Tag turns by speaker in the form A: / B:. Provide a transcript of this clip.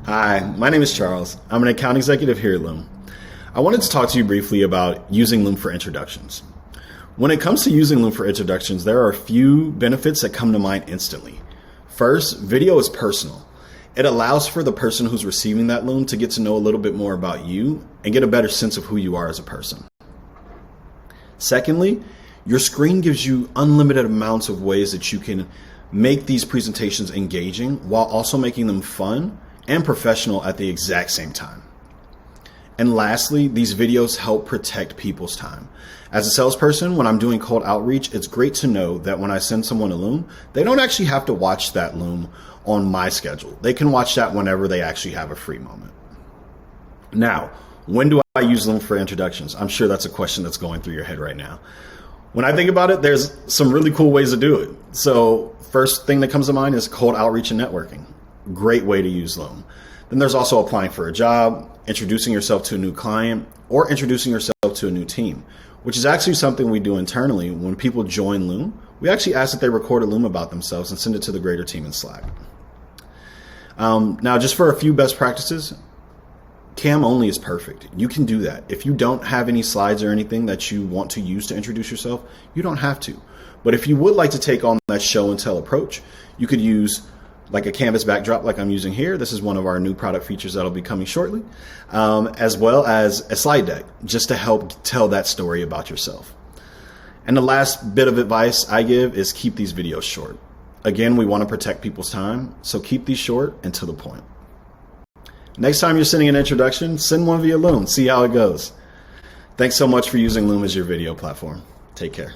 A: Hi, my name is Charles. I'm an account executive here at Loom. I wanted to talk to you briefly about using Loom for introductions. When it comes to using Loom for introductions, there are a few benefits that come to mind instantly. First, video is personal. It allows for the person who's receiving that Loom to get to know a little bit more about you and get a better sense of who you are as a person. Secondly, your screen gives you unlimited amounts of ways that you can make these presentations engaging while also making them fun and professional at the exact same time. And lastly, these videos help protect people's time. As a salesperson, when I'm doing cold outreach, it's great to know that when I send someone a Loom, they don't actually have to watch that Loom on my schedule. They can watch that whenever they actually have a free moment. Now, when do I use Loom for introductions? I'm sure that's a question that's going through your head right now. When I think about it, there's some really cool ways to do it. So first thing that comes to mind is cold outreach and networking. Great way to use Loom. Then there's also applying for a job, introducing yourself to a new client, or introducing yourself to a new team, which is actually something we do internally. When people join Loom, we actually ask that they record a Loom about themselves and send it to the greater team in Slack. Now, just for a few best practices, cam only is perfect. You can do that. If you don't have any slides or anything that you want to use to introduce yourself, you don't have to. But if you would like to take on that show and tell approach, you could use like a canvas backdrop like I'm using here. This is one of our new product features that'll be coming shortly, as well as a slide deck just to help tell that story about yourself. And the last bit of advice I give is keep these videos short. Again, we want to protect people's time, so keep these short and to the point. Next time you're sending an introduction, send one via Loom, see how it goes. Thanks so much for using Loom as your video platform. Take care.